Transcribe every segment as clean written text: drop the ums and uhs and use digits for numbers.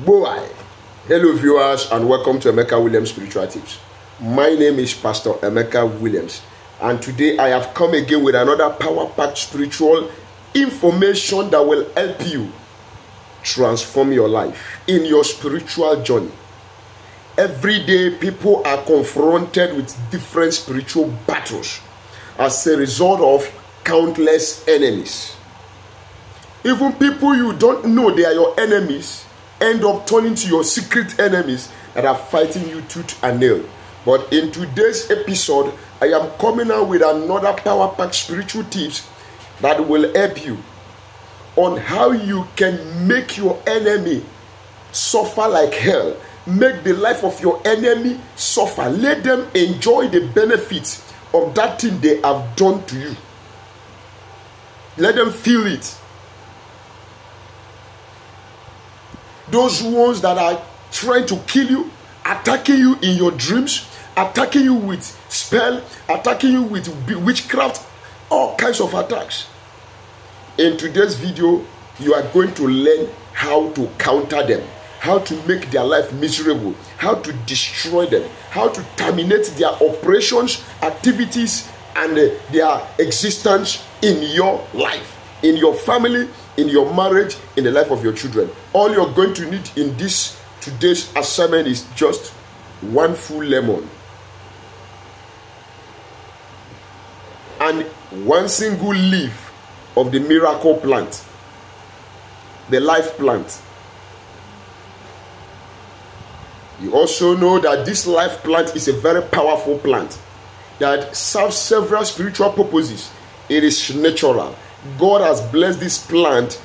Boy, hello viewers and welcome to Emeka Williams Spiritual Tips. My name is Pastor Emeka Williams and today I have come again with another power-packed spiritual information that will help you transform your life in your spiritual journey. Every day people are confronted with different spiritual battles as a result of countless enemies. Even people you don't know they are your enemies end up turning to your secret enemies that are fighting you tooth and nail. But in today's episode, I am coming out with another power-packed spiritual tips that will help you on how you can make your enemy suffer like hell. Make the life of your enemy suffer. Let them enjoy the benefits of that thing they have done to you. Let them feel it. Those ones that are trying to kill you, attacking you in your dreams, attacking you with spell, attacking you with witchcraft, all kinds of attacks. In today's video, you are going to learn how to counter them, how to make their life miserable, how to destroy them, how to terminate their operations, activities, and their existence in your life, in your family, in your marriage, in the life of your children. All you're going to need in this today's assignment is just one full lemon and one single leaf of the miracle plant, the life plant. You also know that this life plant is a very powerful plant that serves several spiritual purposes. It is natural. God has blessed this plant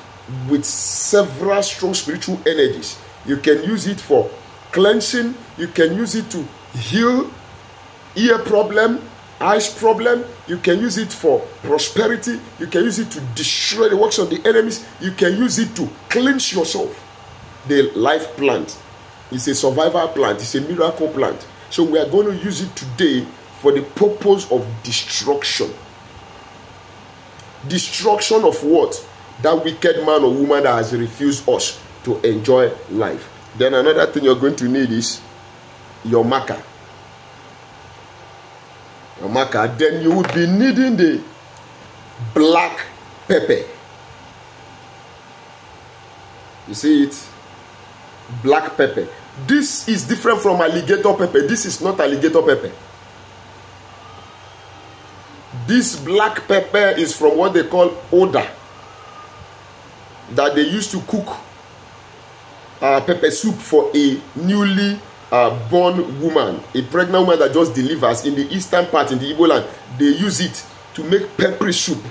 with several strong spiritual energies. You can use it for cleansing. You can use it to heal ear problem, eyes problem. You can use it for prosperity. You can use it to destroy the works of the enemies. You can use it to cleanse yourself. The life plant is a survival plant. It's a miracle plant. So we are going to use it today for the purpose of destruction. Destruction of what? That wicked man or woman that has refused us to enjoy life. Then another thing you're going to need is your marker. Your marker. Then you will be needing the black pepper. You see it? Black pepper. This is different from alligator pepper. This is not alligator pepper. This black pepper is from what they call Oda, that they used to cook pepper soup for a newly born woman, a pregnant woman that just delivers in the eastern part, in the Igbo land. They use it to make peppery soup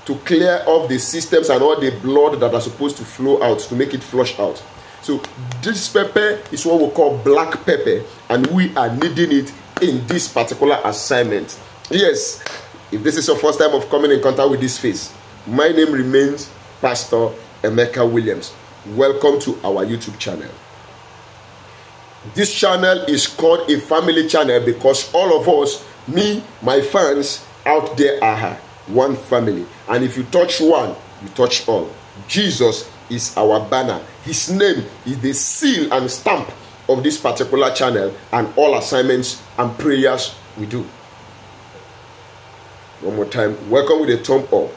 to clear off the systems and all the blood that are supposed to flow out, to make it flush out. So this pepper is what we call black pepper, and we are needing it in this particular assignment. Yes. If this is your first time of coming in contact with this face, my name remains Pastor Emeka Williams. Welcome to our YouTube channel. This channel is called a family channel because all of us, me, my fans out there are one family. And if you touch one, you touch all. Jesus is our banner. His name is the seal and stamp of this particular channel and all assignments and prayers we do. One more time, welcome with a thumb up.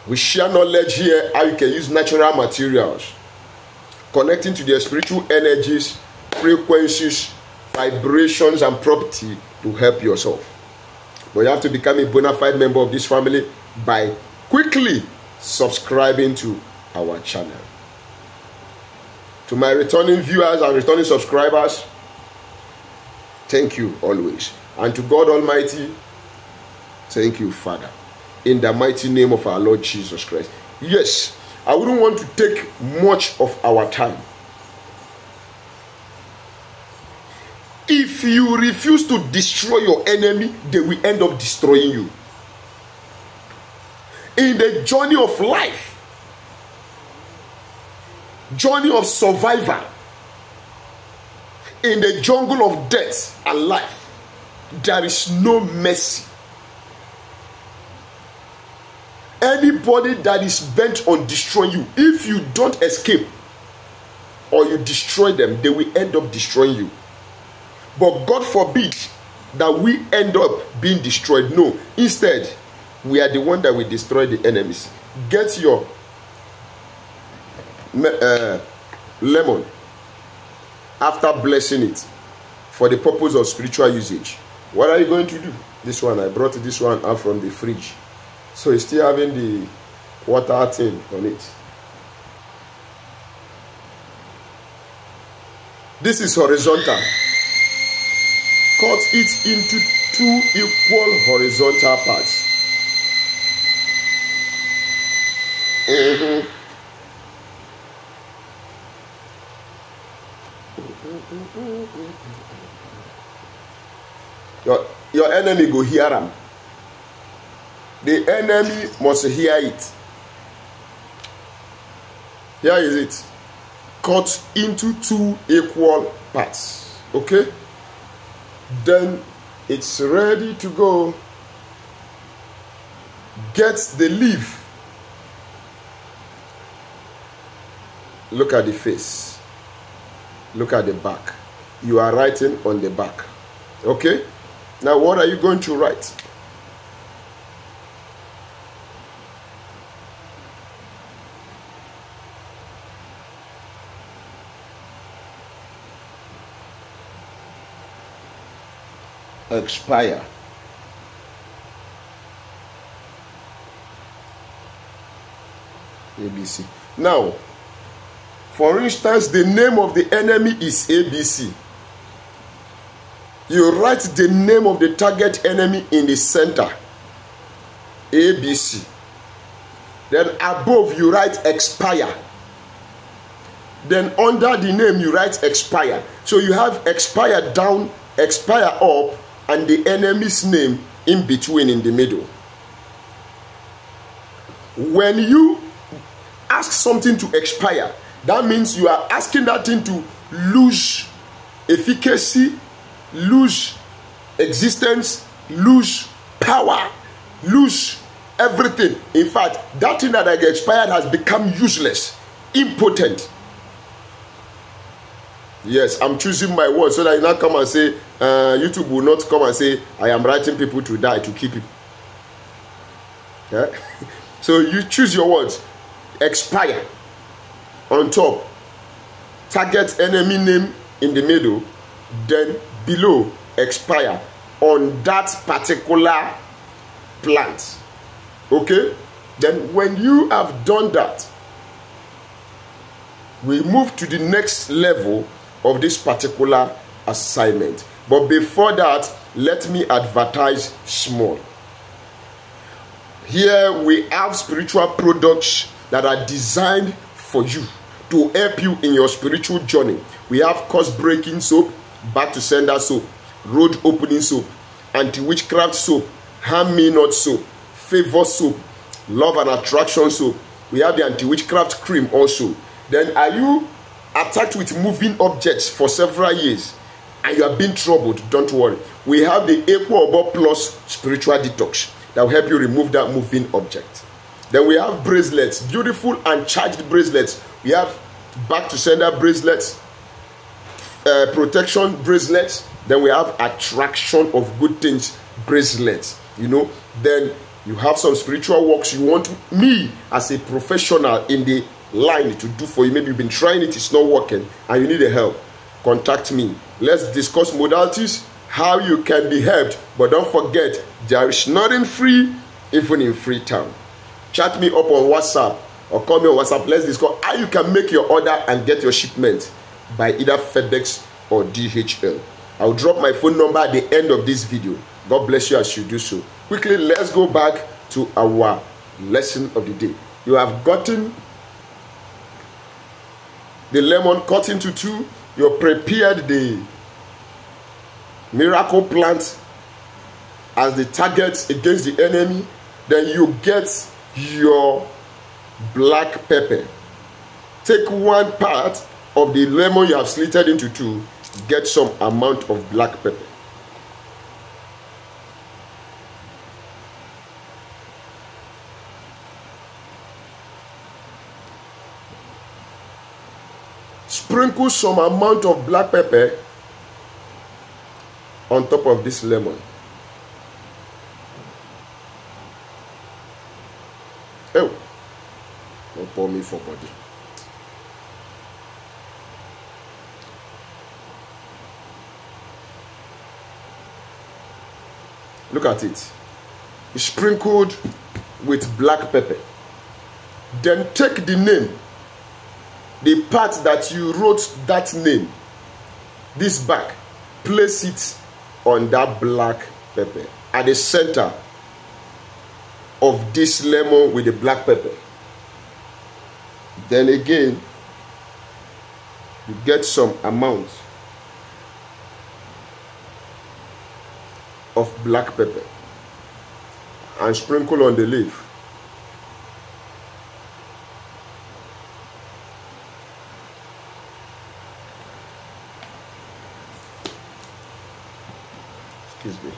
We share knowledge here how you can use natural materials, connecting to their spiritual energies, frequencies, vibrations, and property to help yourself. But you have to become a bona fide member of this family by quickly subscribing to our channel. To my returning viewers and returning subscribers, thank you always. And to God Almighty, thank you, Father, in the mighty name of our Lord Jesus Christ. Yes, I wouldn't want to take much of our time. If you refuse to destroy your enemy, they will end up destroying you. In the journey of life, journey of survival, in the jungle of death and life, there is no mercy. Anybody that is bent on destroying you, if you don't escape, or you destroy them, they will end up destroying you. But God forbid that we end up being destroyed. No, instead, we are the one that will destroy the enemies. Get your lemon after blessing it for the purpose of spiritual usage. What are you going to do? This one, I brought this one out from the fridge, so it's still having the water thing on it. This is horizontal. Cut it into 2 equal horizontal parts. Your enemy go hear them. The enemy must hear it. Here is it. Cut into 2 equal parts. Okay? Then it's ready to go. Get the leaf. Look at the face. Look at the back. You are writing on the back. Okay? Now what are you going to write? Expire. ABC. Now, for instance, the name of the enemy is ABC. You write the name of the target enemy in the center. ABC. Then above you write expire. Then under the name you write expire. So you have expire down, expire up, and the enemy's name in between in the middle. When you ask something to expire, that means you are asking that thing to lose efficacy, lose existence, lose power, lose everything. In fact, that thing that expired has become useless, impotent. Yes, I'm choosing my words so that you not come and say, YouTube will not come and say, I am writing people to die to keep it. Yeah? So you choose your words. Expire on top. Target enemy name in the middle. Then below, expire on that particular plant. Okay? Then when you have done that, we move to the next level of this particular assignment. But before that, let me advertise small. Here we have spiritual products that are designed for you to help you in your spiritual journey. We have course breaking soap, back to sender soap, road opening soap, anti-witchcraft soap, harm me not soap, favor soap, love and attraction soap. We have the anti-witchcraft cream also. Then are you attacked with moving objects for several years and you have been troubled? Don't worry. We have the Equal Plus spiritual detox that will help you remove that moving object. Then we have bracelets, beautiful and charged bracelets. We have back to sender bracelets, protection bracelets. Then we have attraction of good things bracelets. You know, then you have some spiritual works you want me as a professional in the line to do for you. Maybe you've been trying it, it's not working, and you need a help. Contact me. Let's discuss modalities, how you can be helped. But don't forget, there is nothing free, even in Freetown. Chat me up on WhatsApp or call me on WhatsApp. Let's discuss how you can make your order and get your shipment by either FedEx or DHL. I'll drop my phone number at the end of this video. God bless you as you do so. Quickly, let's go back to our lesson of the day. You have gotten the lemon cut into 2. You prepared the miracle plant as the target against the enemy. Then you get your black pepper. Take 1 part of the lemon you have slitted into 2. Get some amount of black pepper. Sprinkle some amount of black pepper on top of this lemon. Oh, don't pour me for body. Look at it. It's sprinkled with black pepper. Then take the name, the part that you wrote that name, this back, place it on that black pepper at the center of this lemon with the black pepper. Then again, you get some amount of black pepper and sprinkle on the leaf. Excuse me.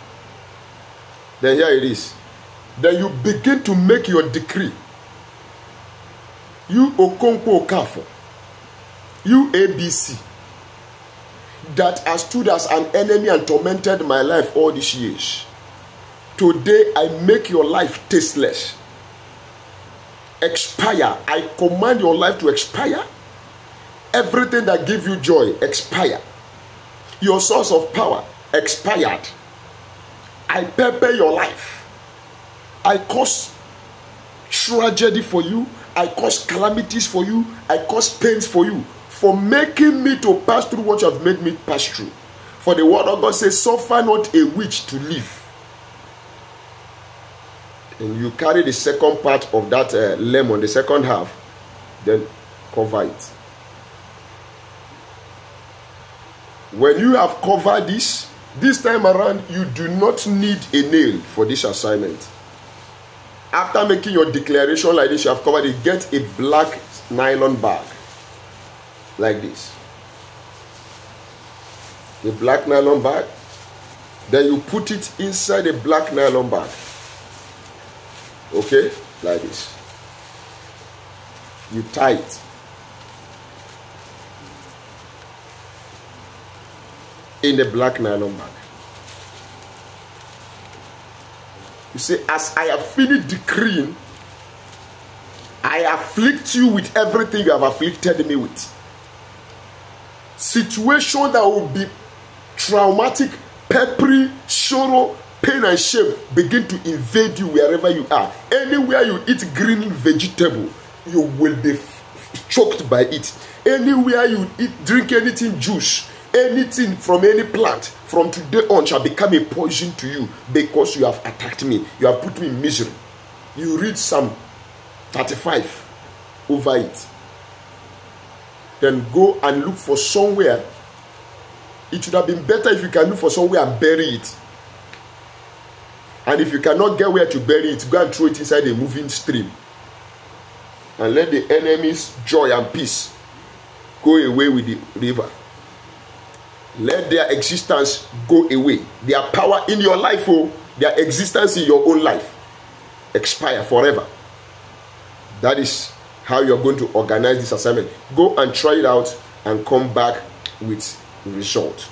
Then here it is. Then you begin to make your decree. You Okonkwo Okafo, you ABC, that has stood as an enemy and tormented my life all these years. Today I make your life tasteless. Expire. I command your life to expire. Everything that gives you joy, expire. Your source of power, expired. I pepper your life. I cause tragedy for you. I cause calamities for you. I cause pains for you. For making me to pass through what you have made me pass through. For the word of God says, suffer not a witch to live. And you carry the second part of that lemon, the second half, then cover it. When you have covered this time around, you do not need a nail for this assignment. After making your declaration like this, you have covered it. Get a black nylon bag like this. A black nylon bag. Then you put it inside a black nylon bag. Okay, like this. You tie it. In the black nylon bag. You say, as I have finished decreeing, I afflict you with everything you have afflicted me with. Situation that will be traumatic, peppery, sorrow, pain and shame begin to invade you wherever you are. Anywhere you eat green vegetable, you will be choked by it. Anywhere you drink anything juice, anything from any plant, from today on shall become a poison to you, because you have attacked me. You have put me in misery. You read Psalm 35 over it. Then go and look for somewhere. It would have been better if you can look for somewhere and bury it. And if you cannot get where to bury it, go and throw it inside a moving stream. And let the enemy's joy and peace go away with the river. Let their existence go away. Their power in your life, their existence in your own life, expire forever. That is how you're going to organize this assignment. Go and try it out and come back with result.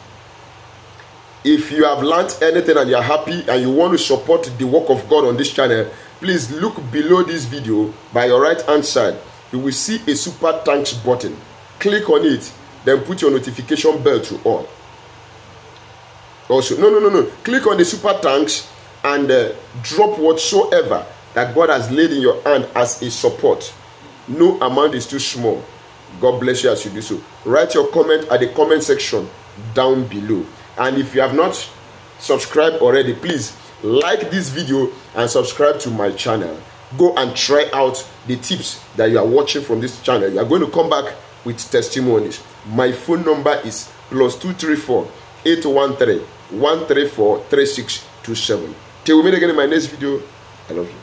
If you have learned anything and you're happy and you want to support the work of God on this channel, please look below this video by your right hand side. You will see a super thanks button. Click on it, then put your notification bell to on. Also, no. Click on the super thanks and drop whatsoever that God has laid in your hand as a support. No amount is too small. God bless you as you do so. Write your comment at the comment section down below. And if you have not subscribed already, please like this video and subscribe to my channel. Go and try out the tips that you are watching from this channel. You are going to come back with testimonies. My phone number is +234 813 134 3627. Till we meet again in my next video, I love you.